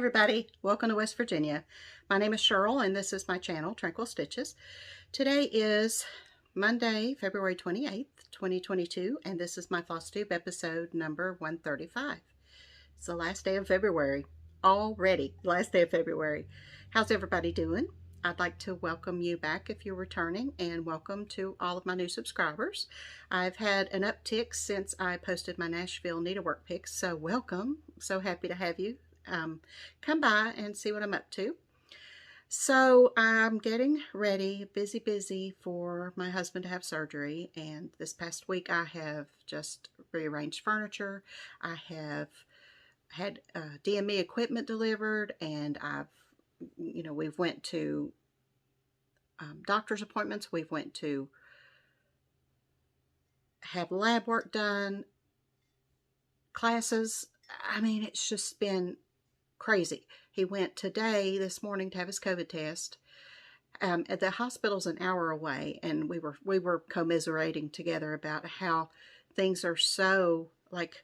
everybody, welcome to West Virginia. My name is Cheryl and this is my channel, Tranquil Stitches. Today is Monday, February 28th, 2022, and this is my FlossTube episode number 135. It's the last day of February. Already, last day of February. How's everybody doing? I'd like to welcome you back if you're returning, and welcome to all of my new subscribers. I've had an uptick since I posted my Nashville needlework pics, so welcome. So happy to have you come by and see what I'm up to. So I'm getting ready, busy for my husband to have surgery, and this past week I have just rearranged furniture. I have had DME equipment delivered, and we've went to doctor's appointments. We've went to have lab work done, classes. I mean, it's just been crazy. He went this morning to have his COVID test. The hospital's an hour away, and we were commiserating together about how things are so, like,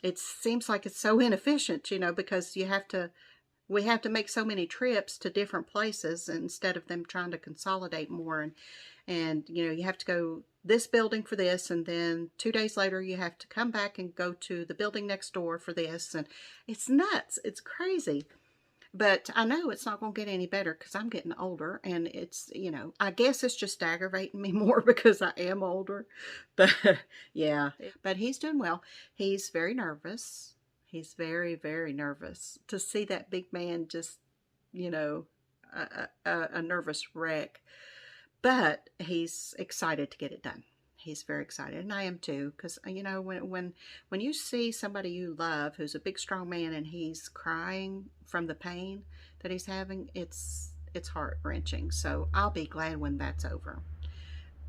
it seems like it's so inefficient, because we have to make so many trips to different places instead of them trying to consolidate more. And you have to go this building for this, and then 2 days later you have to come back and go to the building next door for this. And it's nuts. It's crazy. But I know it's not going to get any better because I'm getting older, and it's, I guess it's just aggravating me more because I am older. But yeah, but he's doing well. He's very nervous. He's very, very nervous to see that big man just, a nervous wreck. But he's excited to get it done. He's very excited, and I am too, because when you see somebody you love who's a big strong man and he's crying from the pain that he's having, it's heart-wrenching. So I'll be glad when that's over.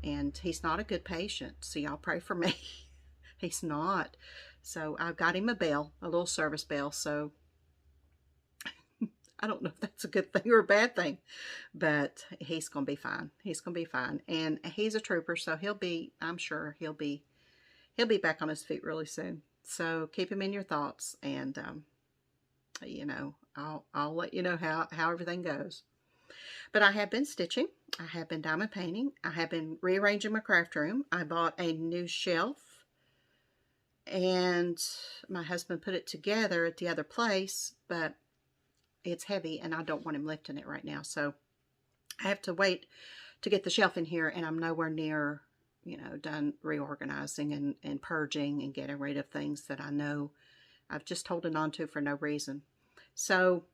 And he's not a good patient, so y'all pray for me. He's not. So I've got him a bell, a little service bell. So I don't know if that's a good thing or a bad thing, but he's going to be fine. He's going to be fine. And he's a trooper, so I'm sure he'll be back on his feet really soon. So keep him in your thoughts, and I'll let you know how everything goes. But I have been stitching. I have been diamond painting. I have been rearranging my craft room. I bought a new shelf, and my husband put it together at the other place, but it's heavy and I don't want him lifting it right now. So I have to wait to get the shelf in here, and I'm nowhere near, done reorganizing and purging and getting rid of things that I know I've just holding on to for no reason. So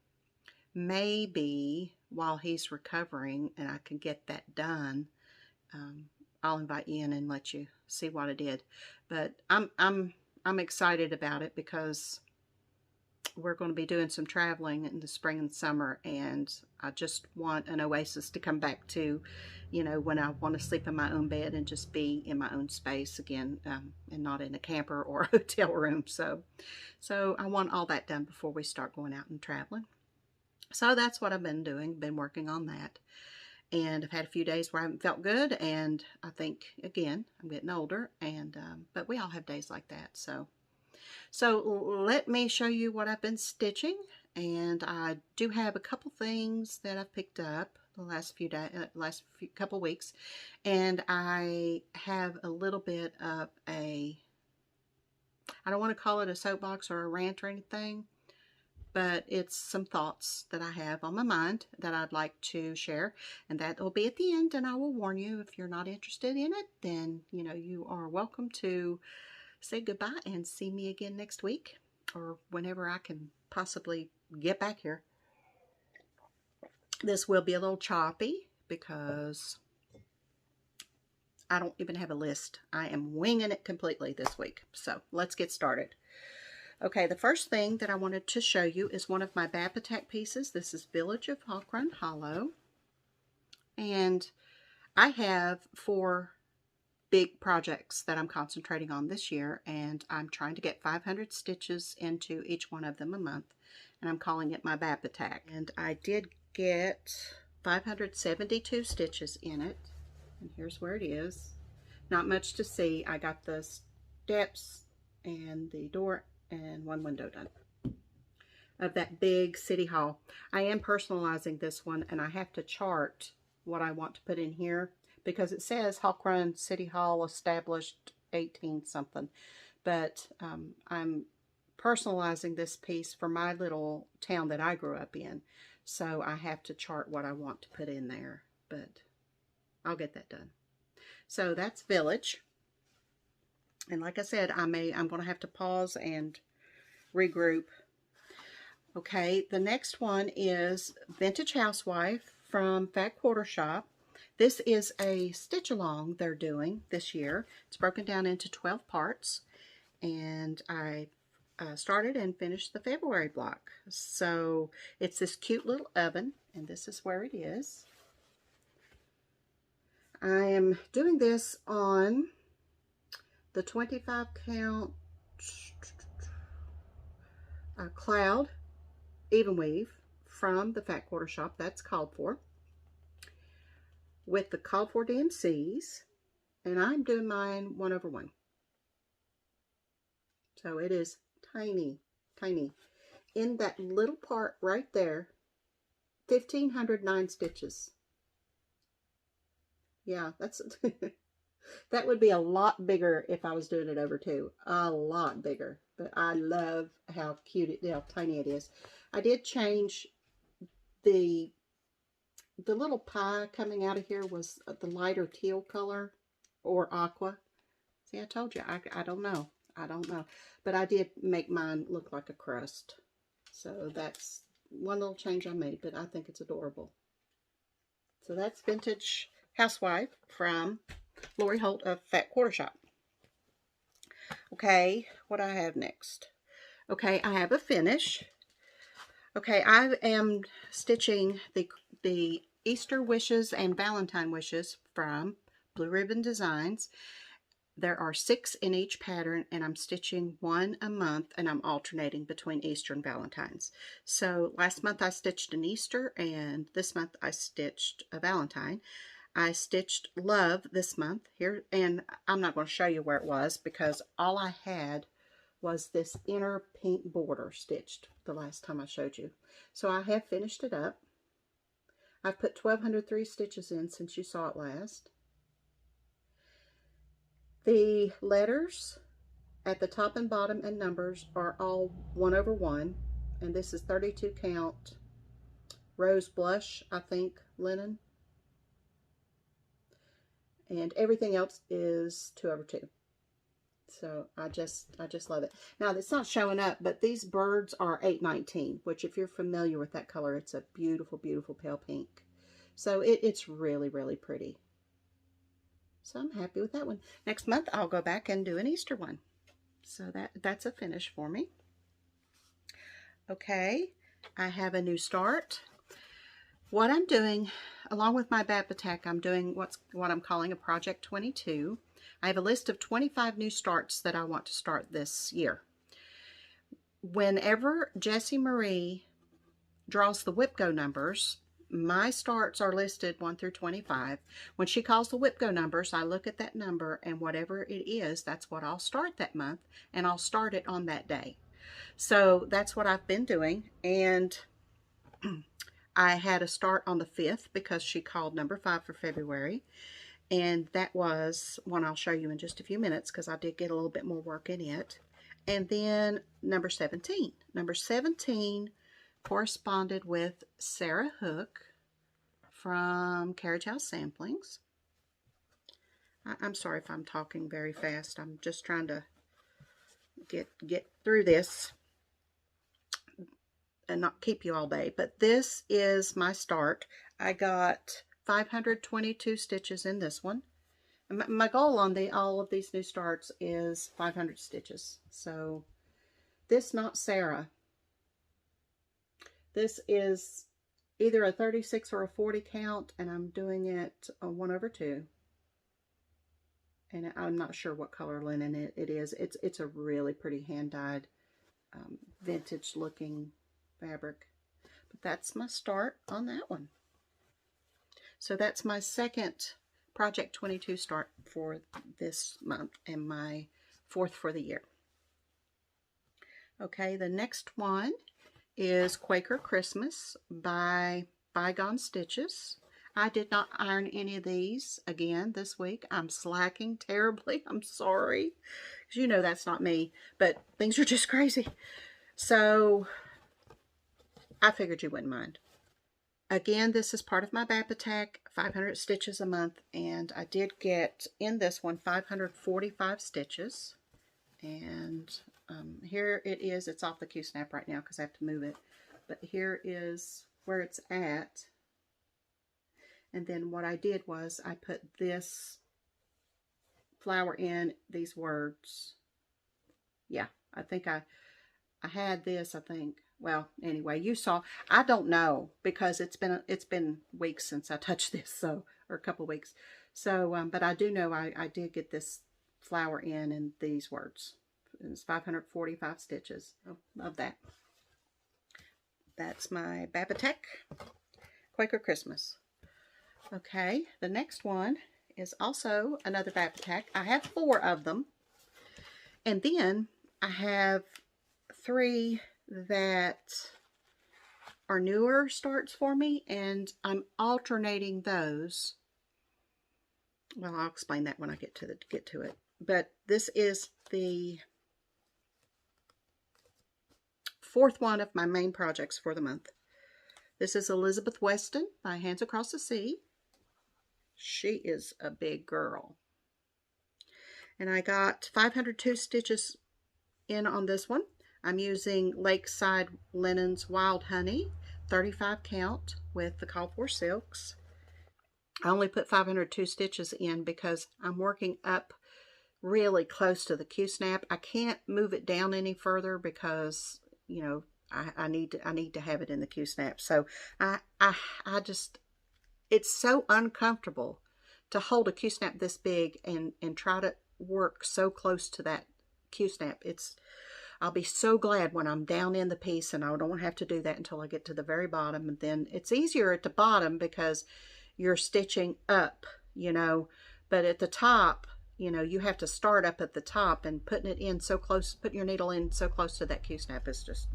maybe while he's recovering and I can get that done, I'll invite you in and let you see what I did. But I'm excited about it because we're going to be doing some traveling in the spring and summer, and I just want an oasis to come back to, when I want to sleep in my own bed and just be in my own space again, and not in a camper or a hotel room. So I want all that done before we start going out and traveling. So that's what I've been doing, been working on that. And I've had a few days where I haven't felt good, and I think, again, I'm getting older, and but we all have days like that. So let me show you what I've been stitching, and I do have a couple things that I've picked up the last couple weeks, and I have a little bit of I don't want to call it a soapbox or a rant or anything, but it's some thoughts that I have on my mind that I'd like to share, and that will be at the end. And I will warn you, if you're not interested in it, then you are welcome to say goodbye and see me again next week, or whenever I can possibly get back here. This will be a little choppy because I don't even have a list. I am winging it completely this week. So let's get started. Okay, the first thing that I wanted to show you is one of my Bap Attack pieces. This is Village of Hawkrun Hollow. And I have 4 big projects that I'm concentrating on this year, and I'm trying to get 500 stitches into each one of them a month, and I'm calling it my Bap Attack. And I did get 572 stitches in it, and here's where it is. Not much to see. I got the steps and the door and 1 window done. of that big City Hall. I am personalizing this one, and I have to chart what I want to put in here because it says Hawk Run City Hall established 18 something. But I'm personalizing this piece for my little town that I grew up in. So I have to chart what I want to put in there. But I'll get that done. So that's Village. And like I said, I'm going to have to pause and regroup. Okay, the next one is Vintage Housewife from Fat Quarter Shop. This is a stitch along they're doing this year. It's broken down into 12 parts. And I started and finished the February block. So it's this cute little oven, and this is where it is. I am doing this on the 25 count cloud even weave from the Fat Quarter Shop. That's called for, with the called for DMCs, and I'm doing mine 1/1. So it is tiny, tiny. In that little part right there, 1,509 stitches. Yeah, that's that would be a lot bigger if I was doing it over 2. A lot bigger. But I love how cute how tiny it is. I did change the little pie coming out of here was the lighter teal color or aqua. See, I told you, I don't know. I don't know. But I did make mine look like a crust. So that's one little change I made, but I think it's adorable. So that's Vintage Housewife from Lori Holt of Fat Quarter Shop. Okay, what I have next? Okay, I have a finish. Okay, I am stitching the Easter Wishes and Valentine Wishes from Blue Ribbon Designs. There are 6 in each pattern, and I'm stitching 1 a month, and I'm alternating between Easter and Valentine's. So last month I stitched an Easter, and this month I stitched a Valentine. I stitched Love this month here, and I'm not going to show you where it was because all I had was this inner pink border stitched the last time I showed you. So I have finished it up. I've put 1,203 stitches in since you saw it last. The letters at the top and bottom and numbers are all 1/1, and this is 32 count Rose Blush, I think, linen. And everything else is 2/2. So I just love it. Now it's not showing up, but these birds are 819, which if you're familiar with that color, it's a beautiful, beautiful pale pink. So it's really, really pretty. So I'm happy with that one. Next month I'll go back and do an Easter one. So that's a finish for me. Okay, I have a new start. What I'm doing, along with my Bab Attack, I'm doing what I'm calling a Project 22. I have a list of 25 new starts that I want to start this year. Whenever Jessie Marie draws the WIPGO numbers, my starts are listed 1 through 25. When she calls the WIPGO numbers, I look at that number, and whatever it is, that's what I'll start that month, and I'll start it on that day. So that's what I've been doing, and I had a start on the 5th because she called number 5 for February, and that was one I'll show you in just a few minutes because I did get a little bit more work in it. And then number 17. Number 17 corresponded with Sarah Hook from Carriage House Samplings. I'm sorry if I'm talking very fast. I'm just trying to get through this and not keep you all day. But this is my start. I got 522 stitches in this one. My goal on all of these new starts is 500 stitches. So this, not Sarah. This is either a 36 or a 40 count, and I'm doing it a 1/2. And I'm not sure what color linen it is. It's a really pretty hand-dyed, vintage looking fabric. But that's my start on that one. So that's my second Project 22 start for this month and my 4th for the year. Okay, the next one is Quaker Christmas by Bygone Stitches. I did not iron any of these again this week. I'm slacking terribly. I'm sorry. Because you know that's not me. But things are just crazy. So I figured you wouldn't mind. Again, this is part of my BAP attack, 500 stitches a month. And I did get in this one 545 stitches. And here it is. It's off the Q-snap right now because I have to move it. But here is where it's at. And then what I did was I put this flower in these words. Yeah, I think I had this, I think. Well, anyway, you saw. I don't know because it's been weeks since I touched this, so, or a couple of weeks. So, but I do know I did get this flower in these words. It's 545 stitches. I love that. That's my BAP attack Quaker Christmas. Okay, the next one is also another BAP attack. I have 4 of them. And then I have 3 that are newer starts for me, and I'm alternating those. Well, I'll explain that when I get to it. But this is the 4th one of my main projects for the month. This is Elizabeth Weston by Hands Across the Sea. She is a big girl. And I got 502 stitches in on this one. I'm using Lakeside Linen's Wild Honey, 35 count with the Call For Silks. I only put 502 stitches in because I'm working up really close to the Q-snap. I can't move it down any further because, you know, I need to have it in the Q-snap. So I just, it's so uncomfortable to hold a Q-snap this big and try to work so close to that Q-snap. I'll be so glad when I'm down in the piece and I don't have to do that until I get to the very bottom. And then it's easier at the bottom because you're stitching up, you know, but at the top, you know, you have to start up at the top, and putting it in so close, putting your needle in so close to that Q-snap is just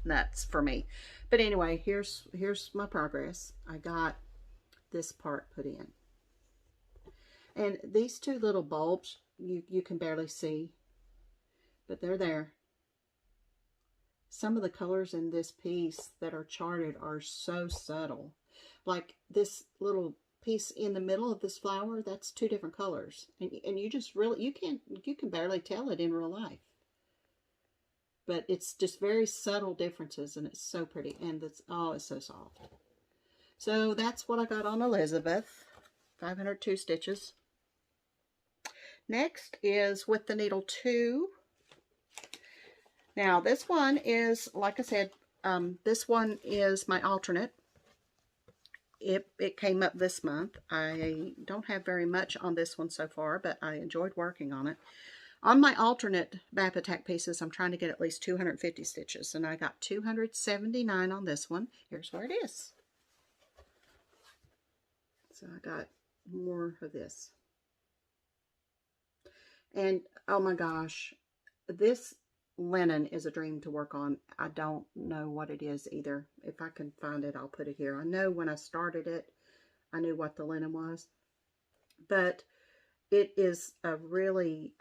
nuts for me. But anyway, here's my progress. I got this part put in. And these 2 little bulbs, you can barely see, but they're there. Some of the colors in this piece that are charted are so subtle. Like this little piece in the middle of this flower, that's 2 different colors. And you just really, you can barely tell it in real life. But it's just very subtle differences, and it's so pretty. And it's so soft. So that's what I got on Elizabeth. 502 stitches. Next is With the Needle 2. Now this one is, like I said, this one is my alternate. It came up this month. I don't have very much on this one so far, but I enjoyed working on it. On my alternate BAP attack pieces, I'm trying to get at least 250 stitches, and I got 279 on this one. Here's where it is. So I got more of this. And oh my gosh, this linen is a dream to work on. I don't know what it is either. If I can find it, I'll put it here. I know when I started it, I knew what the linen was. But it is a really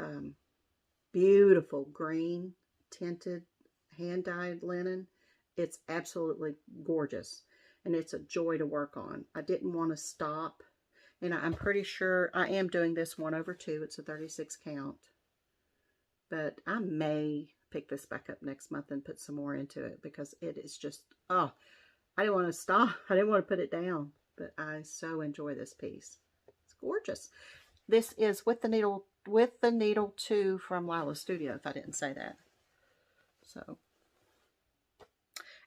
beautiful green tinted hand-dyed linen. It's absolutely gorgeous. And it's a joy to work on. I didn't want to stop. And I'm pretty sure I am doing this 1/2. It's a 36 count. But I may pick this back up next month and put some more into it because it is just, oh, I didn't want to stop. I didn't want to put it down. But I so enjoy this piece. It's gorgeous. This is With the Needle 2 from Lila Studio, if I didn't say that. So,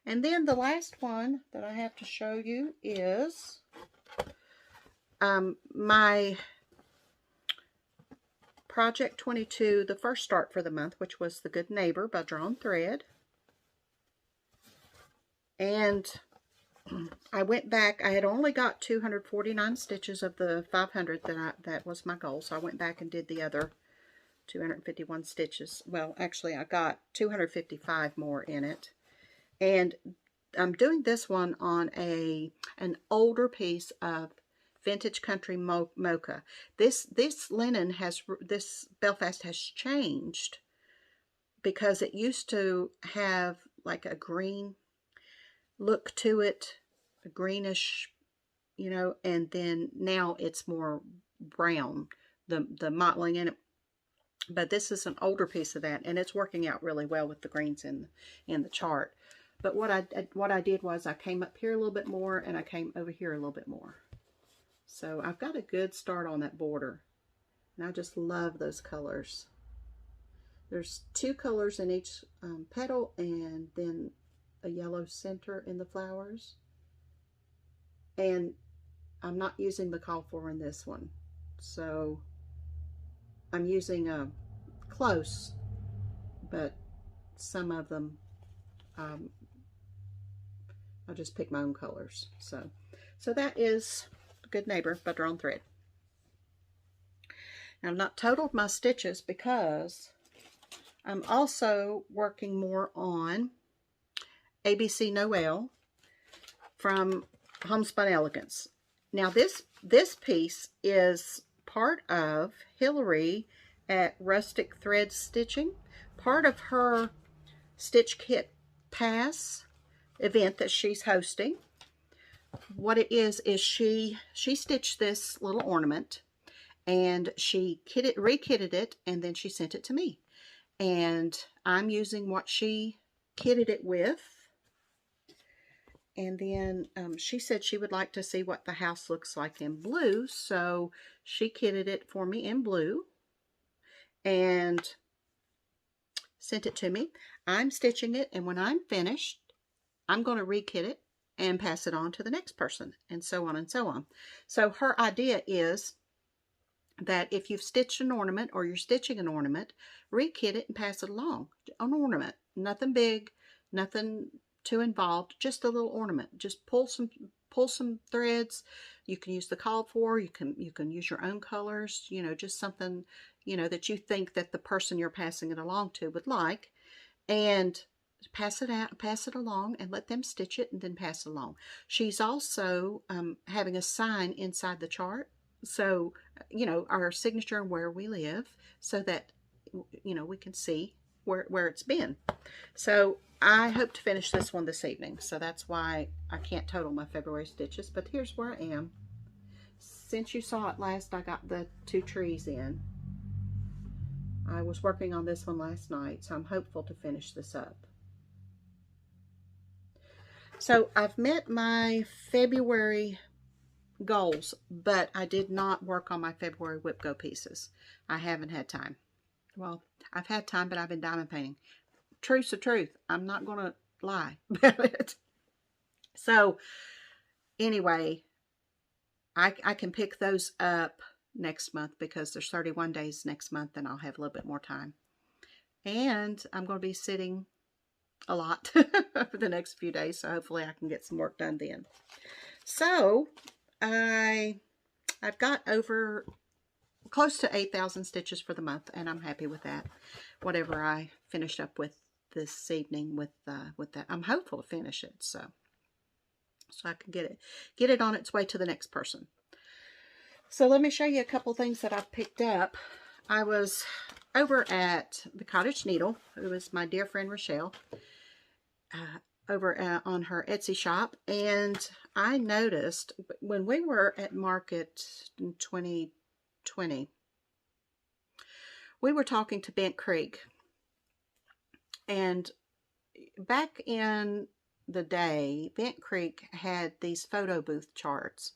and then the last one that I have to show you is my Project 22, the first start for the month, which was The Good Neighbor by Drawn Thread. And I went back. I had only got 249 stitches of the 500 that was my goal. So I went back and did the other 251 stitches. Well, actually, I got 255 more in it. And I'm doing this one on an older piece of vintage country mocha. This linen this Belfast has changed, because it used to have like a green look to it, a greenish, you know, and then now it's more brown, the mottling in it. But this is an older piece of that, and it's working out really well with the greens in the chart. But what I did was I came up here a little bit more, and I came over here a little bit more. So I've got a good start on that border, and I just love those colors. There's 2 colors in each petal, and then a yellow center in the flowers. And I'm not using the call for in this one, so I'm using a close, but some of them I'll just pick my own colors. So that is Good Neighbor Butter on Thread. Now, I've not totaled my stitches because I'm also working more on ABC Noel from Homespun Elegance. Now, this piece is part of Hillary at Rustic Thread Stitching, part of her Stitch Kit Pass event that she's hosting. What it is she stitched this little ornament, and she re-kitted it, and then she sent it to me. And I'm using what she kitted it with. And then she said she would like to see what the house looks like in blue, so she kitted it for me in blue and sent it to me. I'm stitching it, and when I'm finished, I'm going to re-kit it and pass it on to the next person, and so on and so on. So her idea is that if you've stitched an ornament or you're stitching an ornament, re-kit it and pass it along. An ornament, nothing big, nothing too involved, just a little ornament. Just pull some threads. You can use the called for, you can use your own colors, you know, just something, you know, that you think that the person you're passing it along to would like, and pass it along, and let them stitch it and then pass it along. She's also having a sign inside the chart, so, you know, our signature and where we live, so that, you know, we can see where it's been. So I hope to finish this one this evening, so that's why I can't total my February stitches, but here's where I am. Since you saw it last, I got the 2 trees in. I was working on this one last night, so I'm hopeful to finish this up. So I've met my February goals, but I did not work on my February whip go pieces. I haven't had time. Well, I've had time, but I've been diamond painting. Truth's the truth. I'm not going to lie about it. So anyway, I can pick those up next month, because there's 31 days next month, and I'll have a little bit more time. And I'm going to be sitting a lot for the next few days, so hopefully I can get some work done then. So I've got over close to 8,000 stitches for the month, and I'm happy with that. Whatever I finish up with this evening with that, I'm hopeful to finish it, so I can get it on its way to the next person. So let me show you a couple things that I've picked up. I was over at the Cottage Needle, who is my dear friend Rochelle, over on her Etsy shop, and I noticed when we were at market in 2020, we were talking to Bent Creek, and back in the day, Bent Creek had these photo booth charts,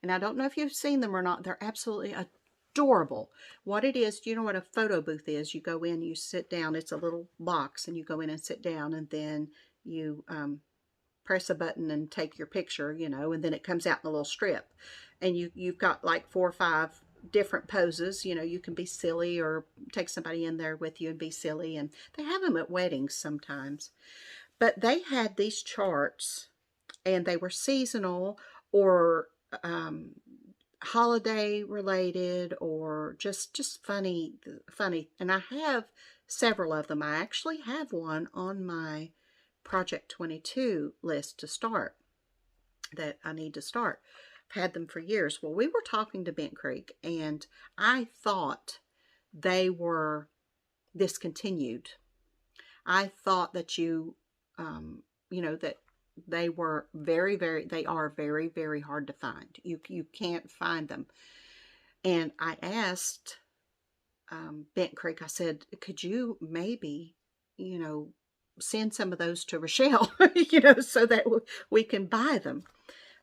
and I don't know if you've seen them or not. They're absolutely adorable. What it is, you know what a photo booth is? You go in, you sit down, it's a little box, and you go in and sit down, and then you press a button and take your picture, you know, and then it comes out in a little strip, and you've got like 4 or 5 different poses. You know, you can be silly or take somebody in there with you and be silly, and they have them at weddings sometimes. But they had these charts, and they were seasonal or holiday related, or just funny, and I have several of them. I actually have one on my Project 22 list to start, that I need to start. I've had them for years. Well, we were talking to Bent Creek, and I thought they were discontinued. I thought that you know, that they were they are very, very hard to find. You can't find them. And I asked Bent Creek, I said, could you maybe, you know, send some of those to Rochelle, you know, so that we can buy them.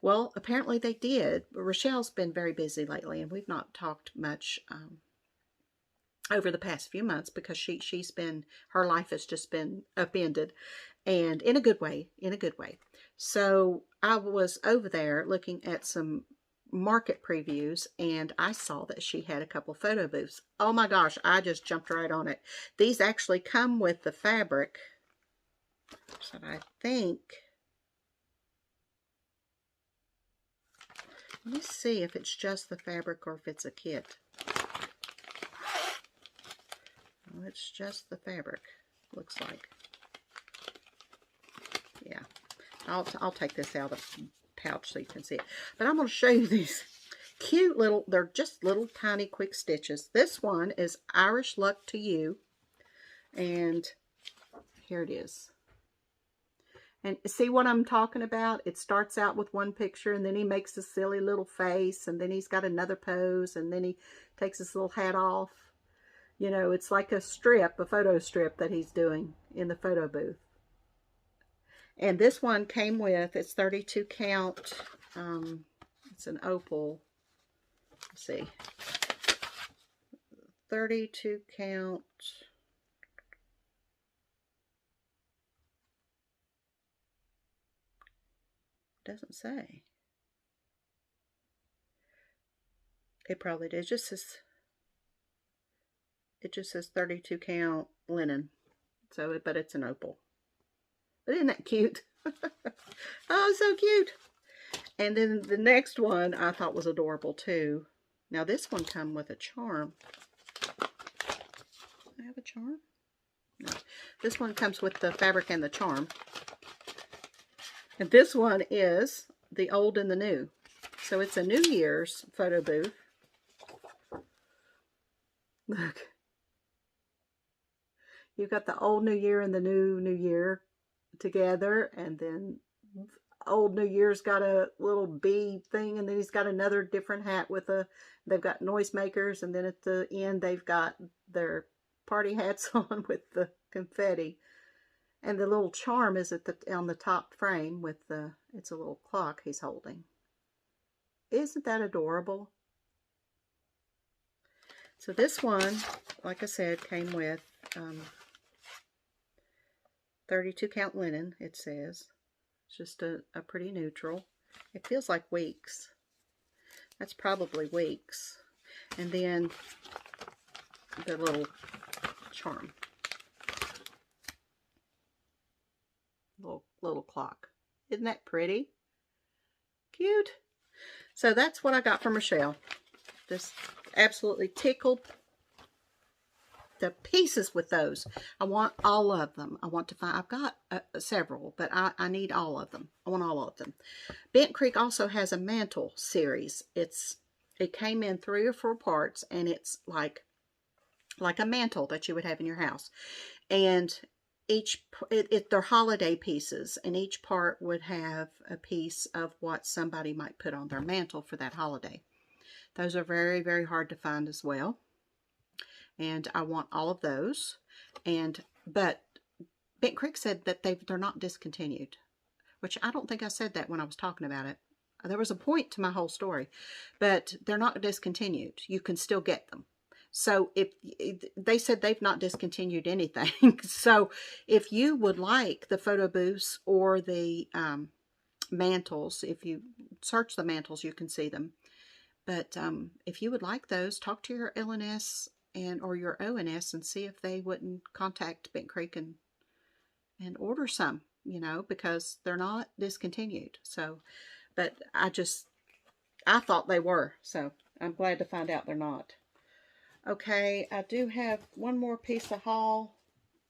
Well, apparently they did. Rochelle's been very busy lately, and we've not talked much over the past few months because she's been, her life has just been upended, and in a good way, in a good way. So I was over there looking at some market previews, and I saw that she had a couple photo booths. Oh my gosh, I just jumped right on it. These actually come with the fabric. So I think, let me see if it's just the fabric or if it's a kit. Oh, it's just the fabric, looks like. Yeah, I'll take this out of the pouch so you can see it. But I'm going to show you these cute little, they're just little tiny quick stitches. This one is Irish Luck to You, and here it is. And see what I'm talking about? It starts out with one picture, and then he makes a silly little face, and then he's got another pose, and then he takes his little hat off. You know, it's like a strip, a photo strip that he's doing in the photo booth. And this one came with, it's 32 count, it's an opal, let's see, 32 count, doesn't say. It probably did. It just says 32 count linen. So, but it's an opal. But isn't that cute? Oh, so cute. And then the next one I thought was adorable too. Now this one comes with a charm. Do I have a charm? No. This one comes with the fabric and the charm. And this one is the old and the new. So it's a New Year's photo booth. Look. You've got the old New Year and the new Year together. And then old New Year's got a little bee thing. And then he's got another different hat with a, they've got noisemakers. And then at the end, they've got their party hats on with the confetti. And the little charm is at the, on the top frame with the, it's a little clock he's holding. Isn't that adorable? So this one, like I said, came with 32 count linen, it says. It's just a pretty neutral. It feels like weeks. That's probably weeks. And then the little charm. Little clock. Isn't that pretty? Cute. So that's what I got from Rochelle. Just absolutely tickled the pieces with those. I want all of them. I want to find, I've got several, but I need all of them. I want all of them. Bent Creek also has a mantle series. It came in 3 or 4 parts, and it's like a mantle that you would have in your house. And they're holiday pieces, and each part would have a piece of what somebody might put on their mantle for that holiday. Those are very, very hard to find as well. And I want all of those. But Bent Creek said that they're not discontinued, which I don't think I said that when I was talking about it. There was a point to my whole story, but they're not discontinued. You can still get them. So if they said they've not discontinued anything. So if you would like the photo booths or the mantles, if you search the mantles, you can see them. But if you would like those, talk to your LNS or your ONS and see if they wouldn't contact Bent Creek and order some, you know, because they're not discontinued. So, but I thought they were. So I'm glad to find out they're not. Okay, I do have one more piece of haul.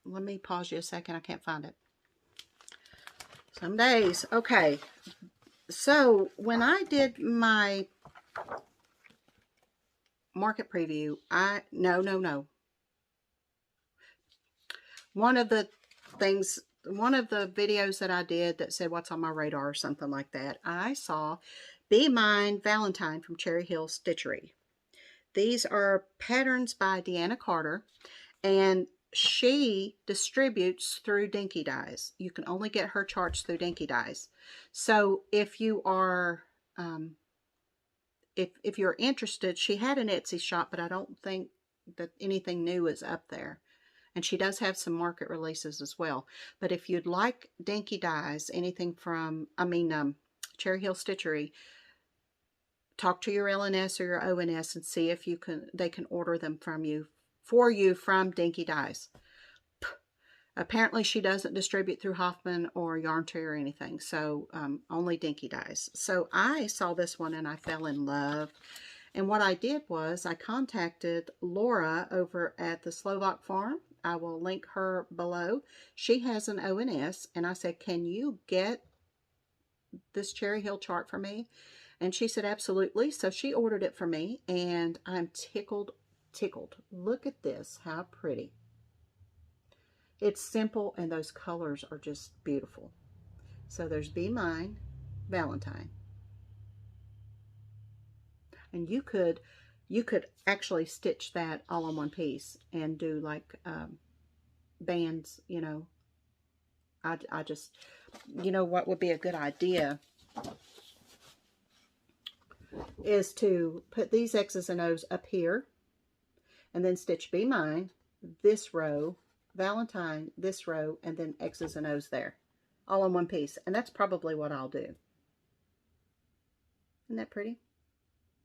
Let me pause you a second. I can't find it. Some days. Okay. So when I did my market preview, no. One of the videos that I did that said what's on my radar or something like that, I saw Be Mine Valentine from Cherry Hill Stitchery. These are patterns by Deanna Carter, and she distributes through Dinky Dyes. You can only get her charts through Dinky Dyes. So if you are, if you're interested, she had an Etsy shop, but I don't think that anything new is up there. And she does have some market releases as well. But if you'd like Dinky Dyes, anything from, Cherry Hill Stitchery, talk to your LNS or your ONS and see if they can order them for you from Dinky Dyes. Apparently she doesn't distribute through Hoffman or Yarn Tree or anything, so only Dinky Dyes. So I saw this one and I fell in love. And what I did was I contacted Laura over at the Slovak Farm. I will link her below. She has an ONS, and I said, can you get this Cherry Hill chart for me? And she said, absolutely. So she ordered it for me, and I'm tickled. Look at this, how pretty. It's simple, and those colors are just beautiful. So there's Be Mine Valentine. And you could actually stitch that all on one piece and do like bands, you know. I just, you know what would be a good idea is to put these X's and O's up here and then stitch Be Mine, this row, Valentine, this row, and then X's and O's there, all in one piece. And that's probably what I'll do. Isn't that pretty?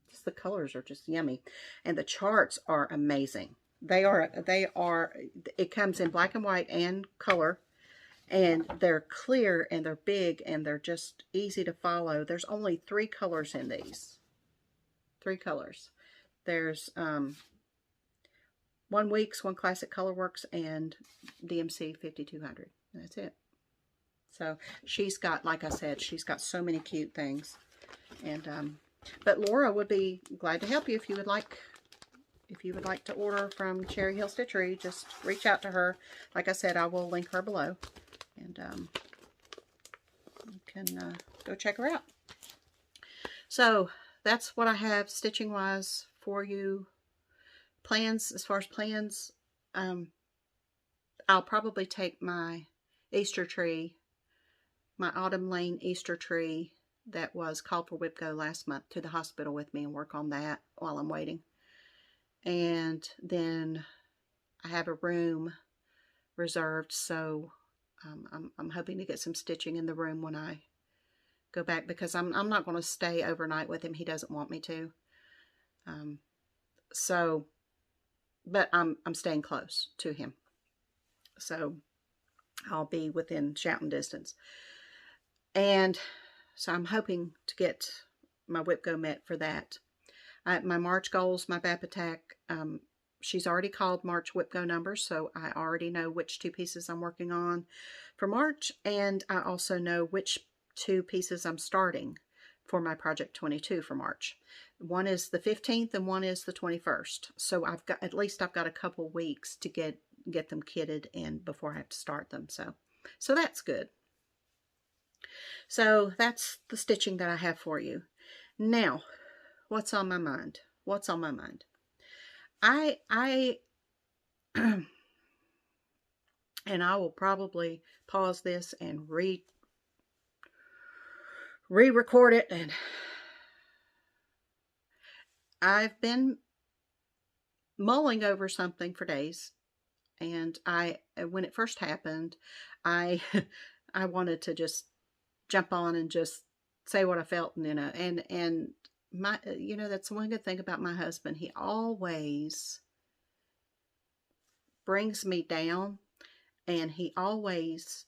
Just the colors are just yummy. And the charts are amazing. They are, it comes in black and white and color. And they're clear and they're big and they're just easy to follow. There's only 3 colors in these. 3 colors. There's 1 Weeks, 1 Classic Colorworks, and DMC 5200. That's it. So she's got, like I said, she's got so many cute things. And but Laura would be glad to help you if you would like. If you would like to order from Cherry Hill Stitchery, just reach out to her. Like I said, I will link her below. And you can go check her out. So that's what I have stitching wise for you. Plans, as far as plans, I'll probably take my Easter tree, my Autumn Lane Easter tree that was called for Whip Go last month, to the hospital with me and work on that while I'm waiting. And then I have a room reserved, so I'm hoping to get some stitching in the room when I go back, because I'm not going to stay overnight with him. He doesn't want me to. But I'm staying close to him, so I'll be within shouting distance. And so I'm hoping to get my Whip Go met for that. My March goals, my BAP attack, she's already called March Whip Go numbers, so I already know which 2 pieces I'm working on for March, and I also know which 2 pieces I'm starting for my Project 22 for March. One is the 15th and one is the 21st. So I've got, at least I've got a couple weeks to get them kitted and before I have to start them. So that's good. So that's the stitching that I have for you. Now, what's on my mind? What's on my mind? I and I will probably pause this and re-record it. And I've been mulling over something for days, and when it first happened, I wanted to just jump on and just say what I felt, you know, and my, you know, that's one good thing about my husband. He always brings me down, and he always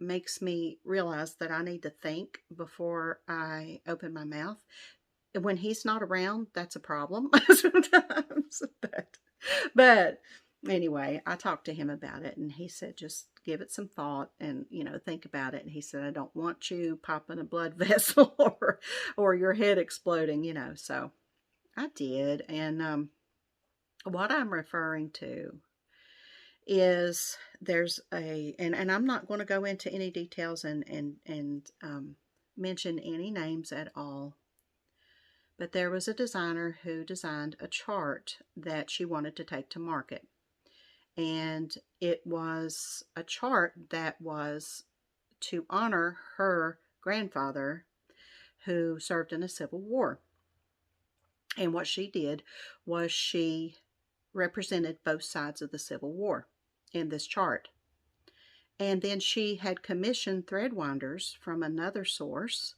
makes me realize that I need to think before I open my mouth. When he's not around, that's a problem sometimes. But anyway, I talked to him about it, and he said, just give it some thought and, think about it. And he said, I don't want you popping a blood vessel or your head exploding, So I did. And what I'm referring to is there's and I'm not going to go into any details and mention any names at all. But there was a designer who designed a chart that she wanted to take to market. And it was a chart that was to honor her grandfather who served in the Civil War. And what she did was she represented both sides of the Civil War in this chart. And then she had commissioned thread winders from another source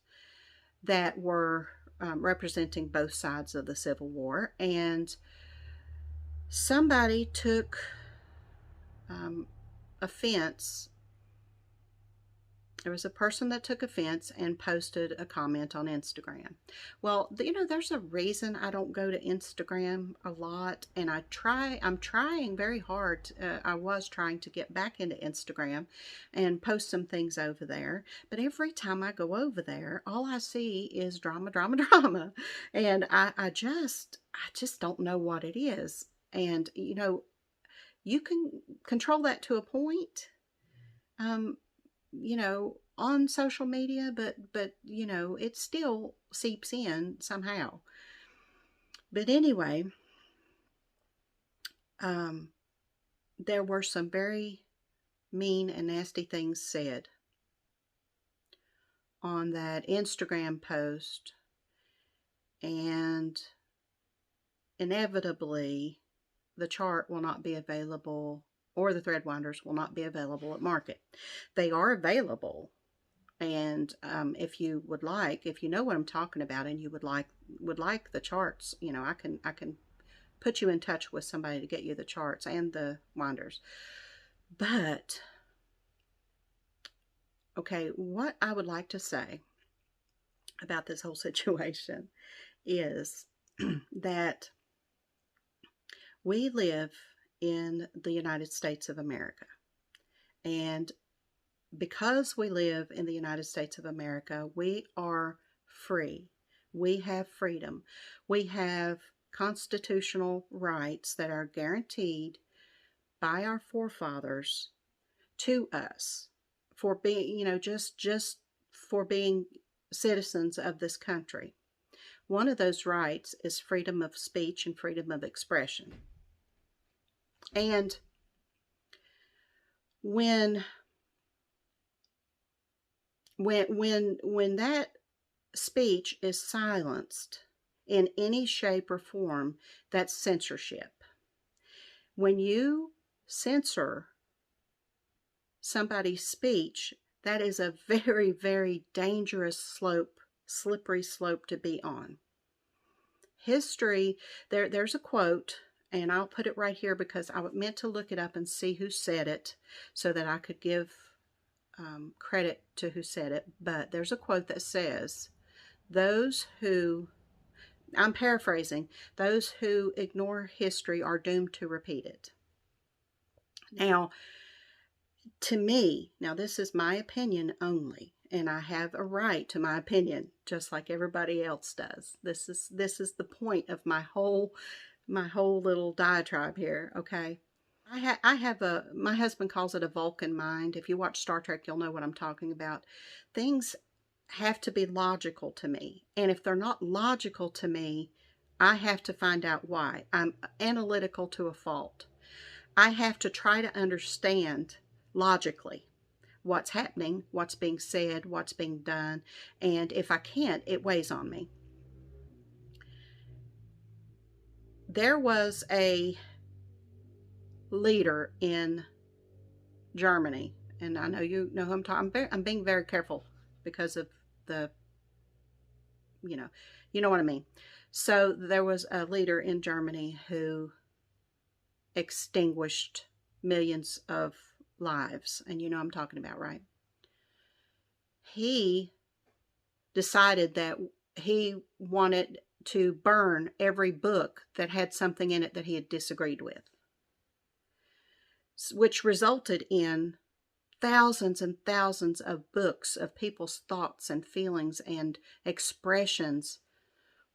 that were representing both sides of the Civil War. And somebody took offense. There was a person that took offense and posted a comment on Instagram. Well, there's a reason I don't go to Instagram a lot, and I'm trying very hard. I was trying to get back into Instagram and post some things over there, but every time I go over there, all I see is drama, drama, drama, and I just don't know what it is. And you can control that to a point. On social media, but it still seeps in somehow. But anyway, there were some very mean and nasty things said on that Instagram post, and inevitably the chart will not be available, or the thread winders will not be available at market. They are available, and if you would like, if you know what I'm talking about, and you would like the charts, I can put you in touch with somebody to get you the charts and the winders. But okay, what I would like to say about this whole situation is that we live in the United States of America. And because we live in the United States of America, we are free. We have freedom. We have constitutional rights that are guaranteed by our forefathers to us for being, just for being citizens of this country. One of those rights is freedom of speech and freedom of expression. And when that speech is silenced in any shape or form, that's censorship. When you censor somebody's speech, that is a very, very dangerous slippery slope to be on. History, there's a quote, and I'll put it right here because I meant to look it up and see who said it so that I could give credit to who said it. But there's a quote that says, those who, I'm paraphrasing, those who ignore history are doomed to repeat it. Now, to me, now this is my opinion only, and I have a right to my opinion, just like everybody else does. This is the point of my whole little diatribe here, okay? I have my husband calls it a Vulcan mind. If you watch Star Trek, you'll know what I'm talking about. Things have to be logical to me. And if they're not logical to me, I have to find out why. I'm analytical to a fault. I have to try to understand logically what's happening, what's being said, what's being done. And if I can't, it weighs on me. There was a leader in Germany, and I know you know who I'm talking. I'm being very careful because of the, you know what I mean. So there was a leader in Germany who extinguished millions of lives, and you know what I'm talking about, right? He decided that he wanted to burn every book that had something in it that he had disagreed with. which resulted in thousands and thousands of books of people's thoughts and feelings and expressions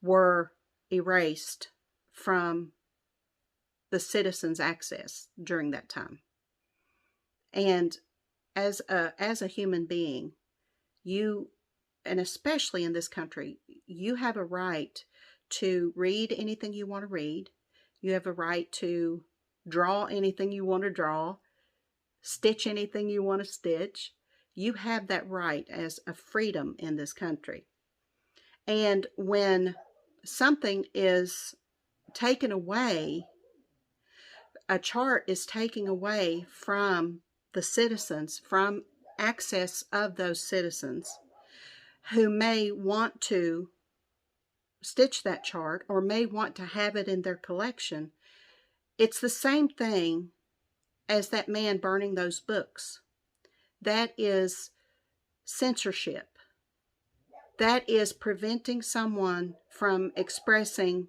were erased from the citizens' access during that time. And as a human being, you, and especially in this country, you have a right to read anything you want to read. You have a right to draw anything you want to draw, stitch anything you want to stitch. You have that right as a freedom in this country. And when something is taken away, a chart is taken away from the citizens, from access of those citizens who may want to stitch that chart or may want to have it in their collection, it's the same thing as that man burning those books. That is censorship. That is preventing someone from expressing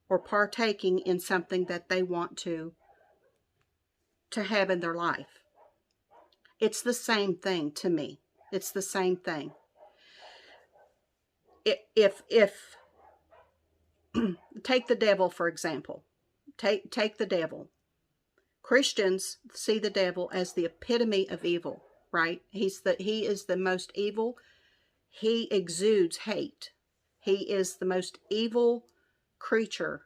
or partaking in something that they want to have in their life. It's the same thing to me. It's the same thing. If take the devil, for example. Take the devil. Christians see the devil as the epitome of evil, right? He is the most evil. He exudes hate. He is the most evil creature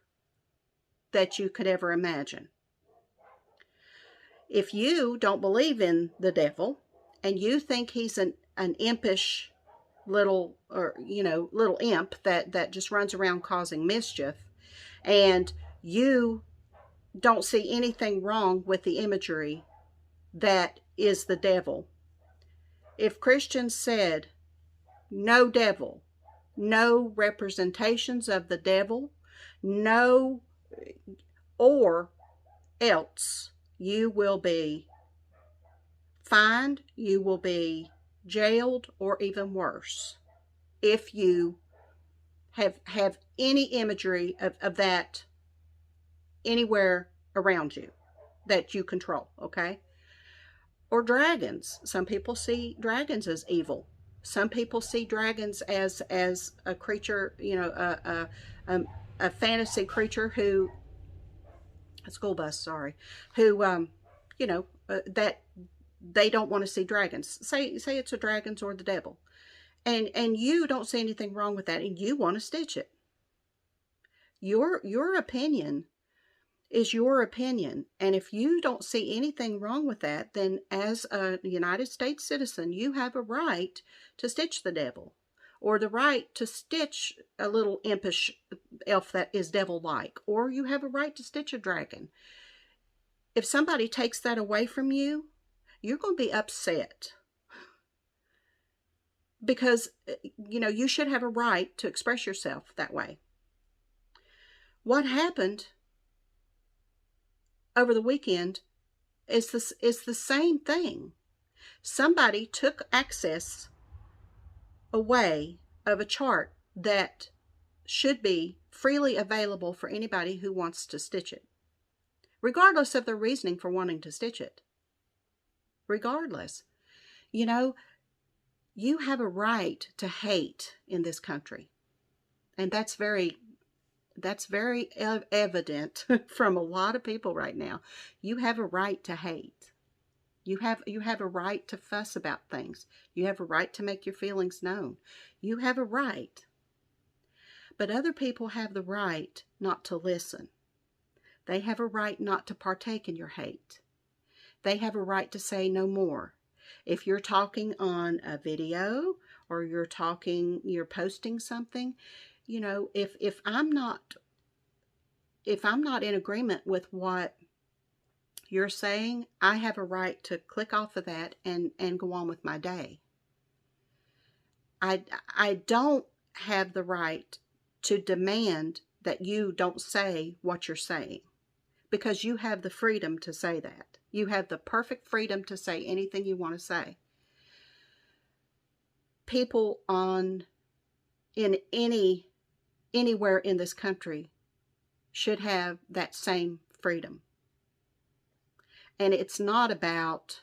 that you could ever imagine. If you don't believe in the devil and you think he's an impish little imp that just runs around causing mischief, and you don't see anything wrong with the imagery that is the devil. If Christians said, no devil, no representations of the devil, no, or else you will be fined, you will be jailed, or even worse, if you have any imagery of that anywhere around you that you control, okay? Or dragons. Some people see dragons as evil. Some people see dragons as a creature, a fantasy creature who, a school bus, sorry, who, that they don't want to see dragons. Say it's a dragons or the devil. And you don't see anything wrong with that, and you want to stitch it. Your opinion is your opinion. And if you don't see anything wrong with that, then as a United States citizen, you have a right to stitch the devil, or the right to stitch a little impish elf that is devil-like, or you have a right to stitch a dragon. If somebody takes that away from you, you're going to be upset. Because, you should have a right to express yourself that way. What happened over the weekend is the same thing. Somebody took access away of a chart that should be freely available for anybody who wants to stitch it, regardless of their reasoning for wanting to stitch it. Regardless. You have a right to hate in this country. And that's very evident from a lot of people right now. You have a right to hate. You have a right to fuss about things. You have a right to make your feelings known. You have a right. But other people have the right not to listen. They have a right not to partake in your hate. They have a right to say no more. If you're talking on a video or you're posting something, if I'm not in agreement with what you're saying, I have a right to click off of that and go on with my day. I don't have the right to demand that you don't say what you're saying, because you have the freedom to say that. You have the perfect freedom to say anything you want to say. People anywhere in this country should have that same freedom. And it's not about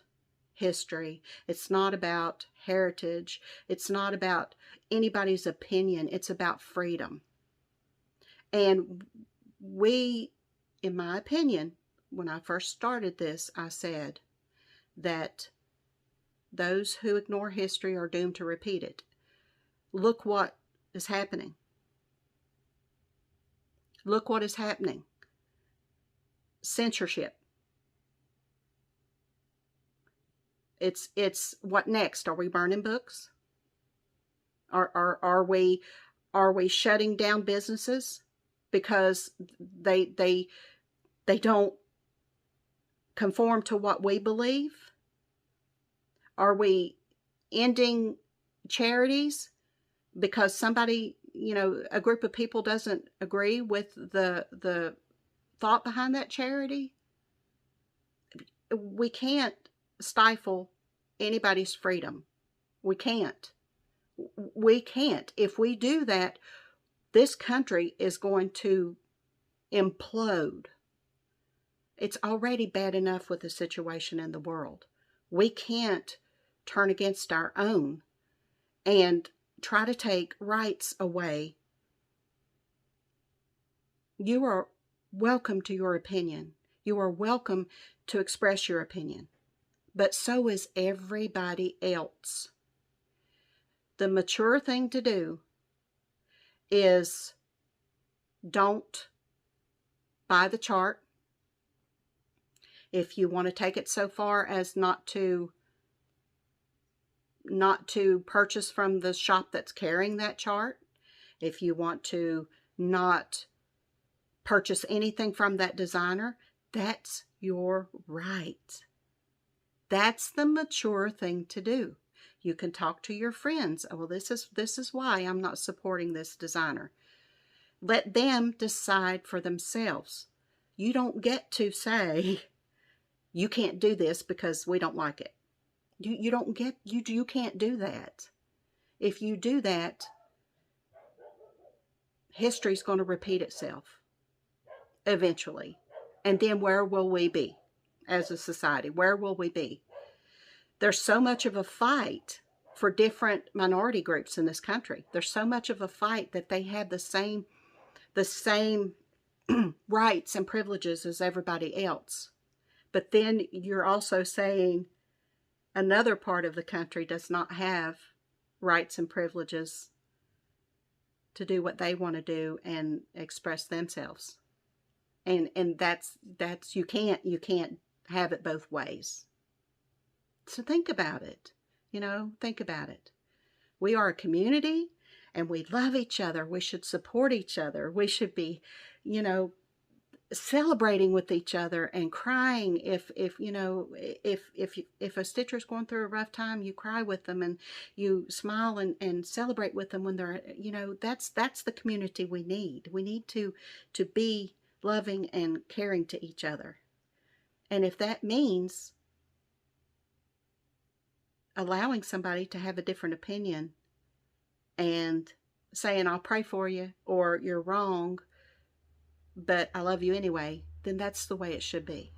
history. It's not about heritage. It's not about anybody's opinion. It's about freedom. And we, in my opinion, when I first started this, I said that those who ignore history are doomed to repeat it. Look what is happening. Look what is happening. Censorship. It's what next? Are we burning books? Are we shutting down businesses because they don't conform to what we believe? Are we ending charities because somebody, a group of people doesn't agree with the thought behind that charity? We can't stifle anybody's freedom. We can't. We can't. If we do that, this country is going to implode. It's already bad enough with the situation in the world. We can't turn against our own and try to take rights away. You are welcome to your opinion. You are welcome to express your opinion. But so is everybody else. The mature thing to do is don't buy the chart. If you want to take it so far as not to purchase from the shop that's carrying that chart, if you want to not purchase anything from that designer, that's your right. That's the mature thing to do. You can talk to your friends. Oh, well, this is why I'm not supporting this designer. Let them decide for themselves. You don't get to say, you can't do this because we don't like it. You can't do that. If you do that, history's going to repeat itself eventually. And then where will we be as a society? Where will we be? There's so much of a fight for different minority groups in this country. There's so much of a fight that they have the same rights and privileges as everybody else. But then you're also saying another part of the country does not have rights and privileges to do what they want to do and express themselves. And that's you can't have it both ways. So think about it. Think about it. We are a community and we love each other. We should support each other. We should be, celebrating with each other and crying if a stitcher's going through a rough time. You cry with them and you smile and celebrate with them when they're, that's the community we need. We need to be loving and caring to each other. And if that means allowing somebody to have a different opinion and saying, I'll pray for you, or you're wrong, but I love you anyway, then that's the way it should be.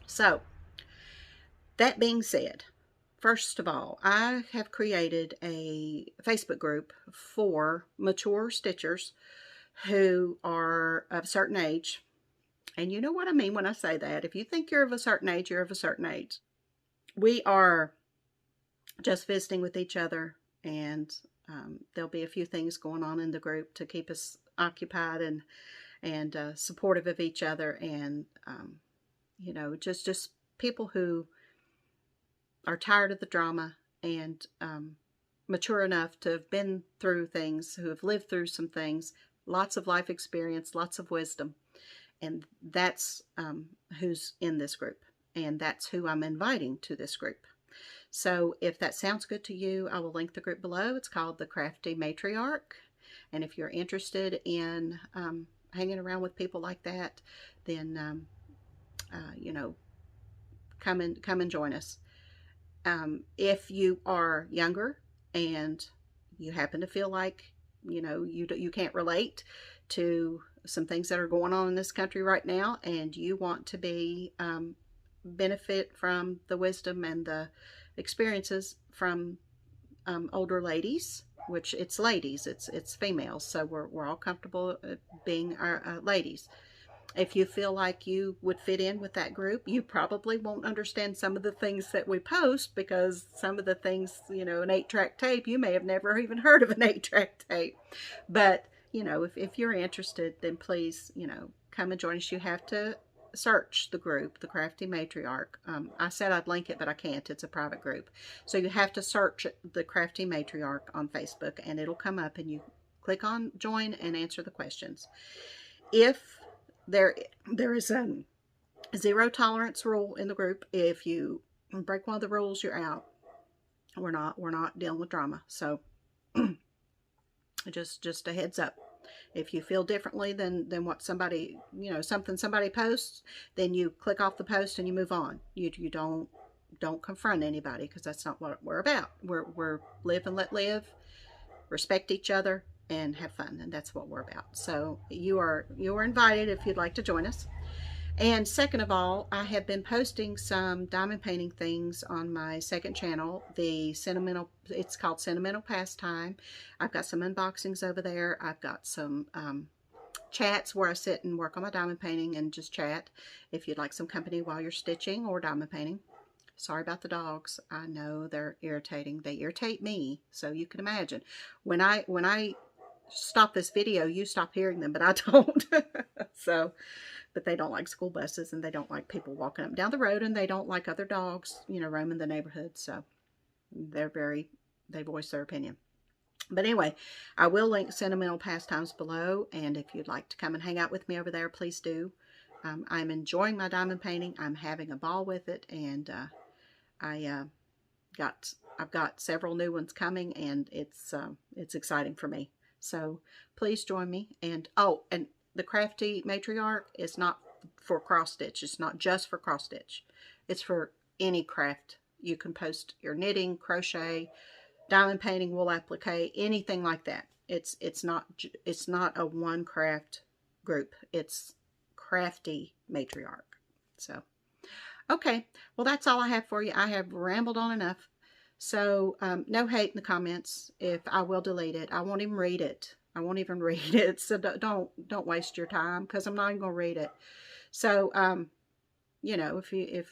So, that being said, first of all, I have created a Facebook group for mature stitchers who are of a certain age. And you know what I mean when I say that. If you think you're of a certain age, you're of a certain age. We are just visiting with each other, and there'll be a few things going on in the group to keep us occupied and supportive of each other, and just people who are tired of the drama and mature enough to have been through things, who have lived through some things, lots of life experience, lots of wisdom. And that's who's in this group. And that's who I'm inviting to this group. So if that sounds good to you, I will link the group below. It's called the Crafty Matriarch. And if you're interested in hanging around with people like that, then, come and join us. If you are younger and you happen to feel like, you can't relate to some things that are going on in this country right now, and you want to be benefit from the wisdom and the experiences from older ladies, which it's ladies, it's females, so we're all comfortable being our ladies. If you feel like you would fit in with that group, you probably won't understand some of the things that we post, because some of the things, you know, an 8-track tape, you may have never even heard of an 8-track tape. But, you know, if you're interested, then please, you know, come and join us. You have to search the group, the Crafty Matriarch. I said I'd link it, but I can't. It's a private group. So you have to search the Crafty Matriarch on Facebook, and it'll come up, and you click on join and answer the questions. If there is a zero tolerance rule in the group. If you break one of the rules, you're out. We're not dealing with drama. So just a heads up. If you feel differently than what somebody, you know, something somebody posts, then you click off the post and you move on. You don't confront anybody, because that's not what we're about. We're live and let live, respect each other, and have fun, and that's what we're about. So you are invited if you'd like to join us. And second of all, I have been posting some diamond painting things on my second channel, it's called Sentimental Pastime. I've got some unboxings over there. I've got some chats where I sit and work on my diamond painting and just chat if you'd like some company while you're stitching or diamond painting. Sorry about the dogs. I know they're irritating. They irritate me, so you can imagine. When I stop this video, you stop hearing them, but I don't. So, but they don't like school buses, and they don't like people walking up and down the road, and they don't like other dogs, you know, roaming the neighborhood. So they voice their opinion. But anyway, I will link Sentimental Pastimes below, and if you'd like to come and hang out with me over there, please do. I'm enjoying my diamond painting. I'm having a ball with it, and I've got several new ones coming, and it's exciting for me. So please join me. And oh, and the Crafty Matriarch is not for cross stitch. It's not just for cross stitch. It's for any craft. You can post your knitting, crochet, diamond painting, wool applique, anything like that. It's not a one craft group. It's Crafty Matriarch. So okay, well, that's all I have for you. I have rambled on enough. So no hate in the comments. If I will delete it, I won't even read it. I won't even read it. So don't waste your time, because I'm not even gonna read it. So you know, if you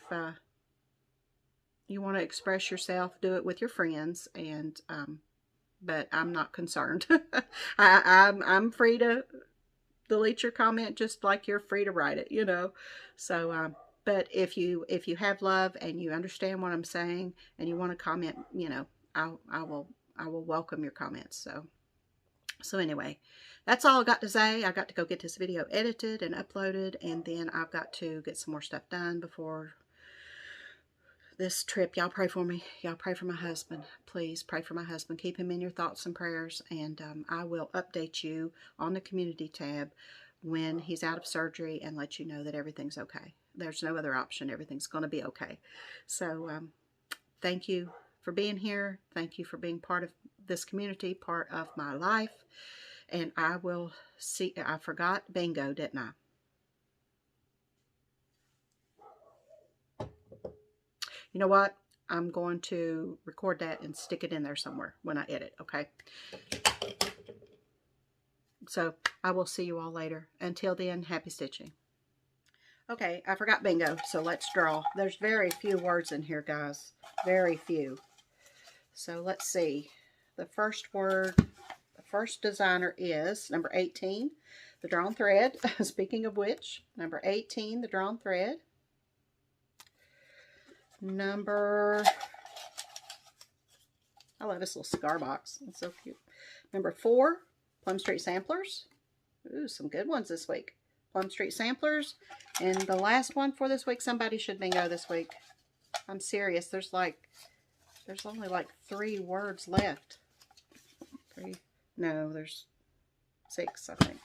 want to express yourself, do it with your friends, and but I'm not concerned. I'm free to delete your comment just like you're free to write it, you know. So but if you have love and you understand what I'm saying and you want to comment, you know, I will welcome your comments. So anyway, that's all I got to say. I got to go get this video edited and uploaded, and then I've got to get some more stuff done before this trip. Y'all pray for me. Y'all pray for my husband. Please pray for my husband. Keep him in your thoughts and prayers, and I will update you on the community tab when he's out of surgery and let you know that everything's okay. There's no other option. Everything's going to be okay. So thank you for being here. Thank you for being part of this community, part of my life. And I will see. I forgot bingo, didn't I? You know what? I'm going to record that and stick it in there somewhere when I edit, okay? So I will see you all later. Until then, happy stitching. Okay, I forgot bingo, so let's draw. There's very few words in here, guys. Very few. So let's see. The first word, the first designer is number 18, the drawn thread. Speaking of which, number 18, the drawn thread. Number, I love this little cigar box. It's so cute. Number 4, Plum Street Samplers. Ooh, some good ones this week. Plum Street Samplers. And the last one for this week, somebody should bingo this week. I'm serious. There's only like 3 words left. 3? No, there's 6, I think.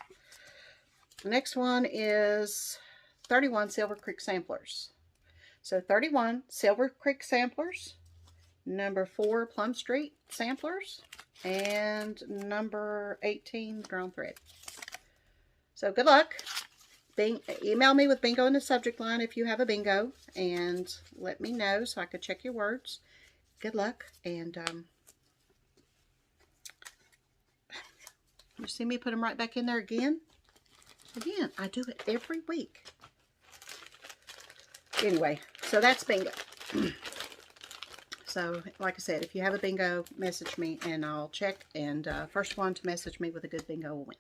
The next one is 31 Silver Creek Samplers. So 31 Silver Creek Samplers, number 4 Plum Street Samplers, and number 18 Drawn Thread. So good luck. Email me with bingo in the subject line if you have a bingo, and let me know so I could check your words. Good luck, and you see me put them right back in there again. Again, I do it every week. Anyway, so that's bingo. So, like I said, if you have a bingo, message me and I'll check. And first one to message me with a good bingo will win.